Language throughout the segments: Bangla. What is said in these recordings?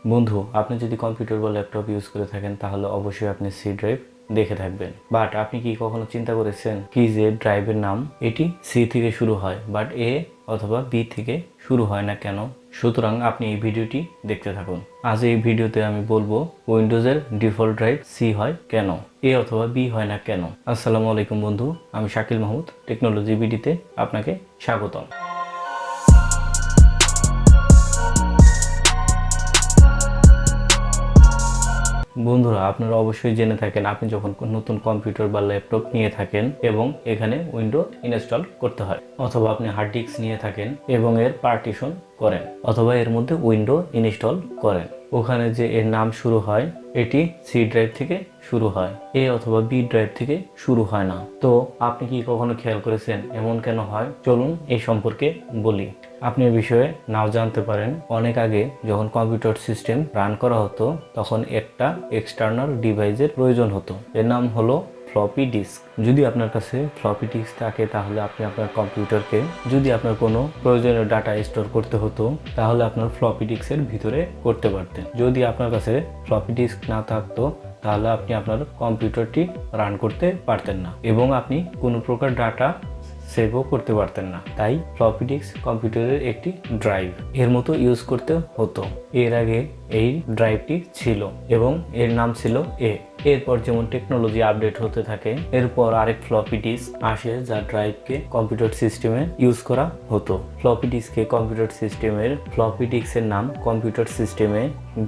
বন্ধু, আপনি যদি কম্পিউটার বা ল্যাপটপ ইউজ করে থাকেন তাহলে অবশ্যই আপনি সি ড্রাইভ দেখে থাকবেন। বাট আপনি কি কখনো চিন্তা করেছেন কি যে ড্রাইভের নাম এটি সি থেকে শুরু হয় বাট এ অথবা বি থেকে শুরু হয় না কেন? সুতরাং আপনি এই ভিডিওটি দেখতে থাকুন। আজ এই ভিডিওতে আমি বলবো উইন্ডোজের ডিফল্ট ড্রাইভ সি হয় কেন, এ অথবা বি হয় না কেন। আসসালামু আলাইকুম বন্ধু, আমি শাকিল মাহমুদ, টেকনোলজি বিডিতে আপনাকে স্বাগতম। বন্ধুরা, আপনারা অবশ্যই জেনে থাকেন আপনি যখন নতুন কম্পিউটার বা ল্যাপটপ নিয়ে থাকেন এবং এখানে উইন্ডো ইনস্টল করতে হয়, অথবা আপনি হার্ড ডিস্ক নিয়ে থাকেন এবং এর পার্টিশন করেন, অথবা এর মধ্যে উইন্ডো ইনস্টল করেন, ওখানে যে এর নাম শুরু হয় এটি সি ড্রাইভ থেকে শুরু হয়, এ অথবা বি ড্রাইভ থেকে শুরু হয় না। তো আপনি কি কখনো খেয়াল করেছেন এমন কেন হয়? চলুন এই সম্পর্কে বলি। আপনি এই বিষয়ে নাও জানতে পারেন, অনেক আগে যখন কম্পিউটার সিস্টেম রান করা হতো তখন একটা এক্সটার্নাল ডিভাইসের প্রয়োজন হতো, এর নাম হলো ফ্লপি ডিস্ক। যদি আপনার কাছে ফ্লপি ডিস্ক থাকে তাহলে আপনি আপনার কম্পিউটারকে যদি আপনার কোনো প্রয়োজনীয় ডাটা স্টোর করতে হতো তাহলে আপনার ফ্লপি ডিস্কের ভিতরে করতে পারতেন। যদি আপনার কাছে ফ্লপি ডিস্ক না থাকতো তাহলে আপনি আপনার কম্পিউটারটি রান করতে পারতেন না এবং আপনি কোনো প্রকার ডাটা সেভও করতে পারতেন না। তাই ফ্লপি ডিস্ক কম্পিউটারের একটি ড্রাইভ এর মতো ইউজ করতে হতো। এর আগে এই ড্রাইভটি ছিল এবং এর নাম ছিল এ। এরপর যেমন টেকনোলজি আপডেট হতে থাকে এরপর আরেক ফ্লপি ডিস্ক আসে যা ড্রাইভকে কম্পিউটার সিস্টেমে ইউজ করা হতো। ফ্লপি ডিস্ককে কম্পিউটার সিস্টেমের ফ্লপি ডিস্কের নাম কম্পিউটার সিস্টেমে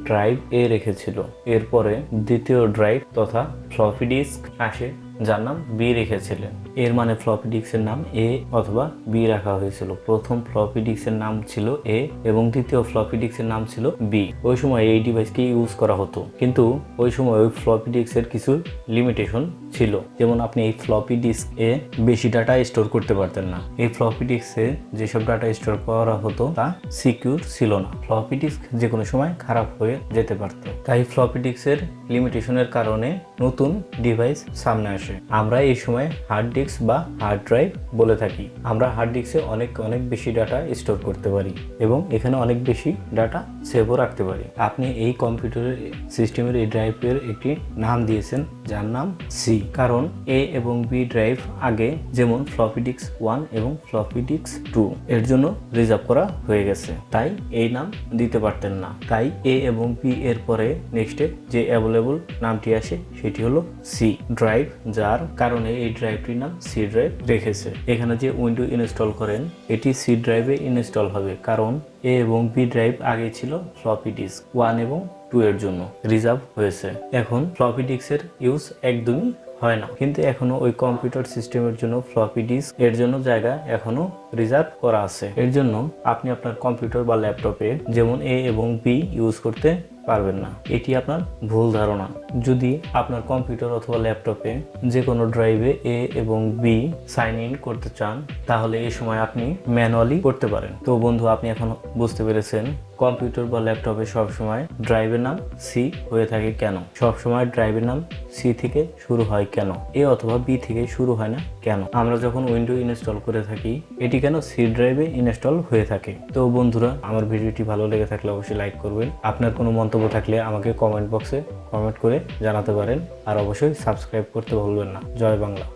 ড্রাইভ এ রেখেছিল। এরপরে দ্বিতীয় ড্রাইভ তথা ফ্লপি ডিস্ক আসে যার নাম বি রেখেছিলেন। এর মানে ফ্লপি ডিস্কের নাম এ অথবা বি রাখা হয়েছিল। প্রথম ফ্লপি ডিস্কের নাম ছিল এ এবং দ্বিতীয় ফ্লপি ডিস্কের নাম ছিল বি। ওই সময় এই ডিভাইসকে ইউজ করা হতো, কিন্তু ওই সময় ওই ফ্লপি ডিস্কের কিছু লিমিটেশন ছিল। যেমন আপনি এই ফ্লপি ডিস্কে বেশি ডাটা স্টোর করতে পারতেন না। এই ফ্লপি ডিস্কে যেসব ডাটা স্টোর করা হতো তা সিকিউর ছিল না। ফ্লপি ডিস্ক যে কোনো সময় খারাপ হয়ে যেতে পারত। তাই ফ্লপি ডিস্কের লিমিটেশনের কারণে নতুন ডিভাইস সামনে আসে। আমরা এই সময় হার্ড ডিস্ক বা হার্ড ড্রাইভ বলে থাকি। আমরা হার্ড ডিস্কে অনেক বেশি ডাটা স্টোর করতে পারি এবং এখানে অনেক বেশি ডাটা সেভও রাখতে পারি। আপনি এই কম্পিউটারের সিস্টেমের এই ড্রাইভের একটি নাম দিয়েছেন যার নাম সি, কারণ এ এবং বি ড্রাইভ আগে যেমন ফ্লপি ডিস্ক 1 এবং ফ্লপি ডিস্ক 2 এর জন্য রিজার্ভ করা হয়ে গেছে, তাই এই নাম দিতে পারতেন না। তাই এ এবং বি এর পরে নেক্সটে যে অ্যাভেলেবল নামটি আসে সেটি হলো সি ড্রাইভ, যার কারণে এই ড্রাইভটির নাম সি ড্রাইভ রেখেছে। এখানে যে উইন্ডো ইনস্টল করেন এটি সি ড্রাইভে ইনস্টল হবে, কারণ এ এবং বি ড্রাইভ আগে ছিল ফ্লপি ডিস্ক 1 এবং 2 এর জন্য রিজার্ভ হয়েছে। এখন ফ্লপি ডিস্কের ইউজ একদমই হয় না, কিন্তু এখনো ওই কম্পিউটার সিস্টেমের জন্য ফ্লপি ডিস্ক এর জন্য জায়গা এখনো রিজার্ভ করা আছে। এর জন্য আপনি আপনার কম্পিউটার বা ল্যাপটপে যেমন এ এবং বি ইউজ করতে পারবেন না। এটি আপনার ভুল ধারণা। যদি আপনার কম্পিউটার অথবা ল্যাপটপে যে কোনো ড্রাইভে এ এবং বি সাইন ইন করতে চান তাহলে এই সময় আপনি ম্যানুয়ালি করতে পারেন। তো বন্ধু, আপনি এখন বুঝতে পেরেছেন কম্পিউটার বা ল্যাপটপে সবসময় ড্রাইভের নাম সি হয়ে থাকে কেন, সবসময় ড্রাইভের নাম সি থেকে শুরু হয় কেন, এ অথবা বি থেকে শুরু হয় না কেন। আমরা যখন উইন্ডো ইনস্টল করে থাকি এটি কেন সি ড্রাইভে ইনস্টল হয়ে থাকে। তো বন্ধুরা, আমার ভিডিওটি ভালো লেগে থাকলে অবশ্যই লাইক করবেন। আপনার কোনো মন্তব্য থাকলে আমাকে কমেন্ট বক্সে কমেন্ট করে জানাতে পারেন, আর অবশ্যই সাবস্ক্রাইব করতে ভুলবেন না। জয় বাংলা।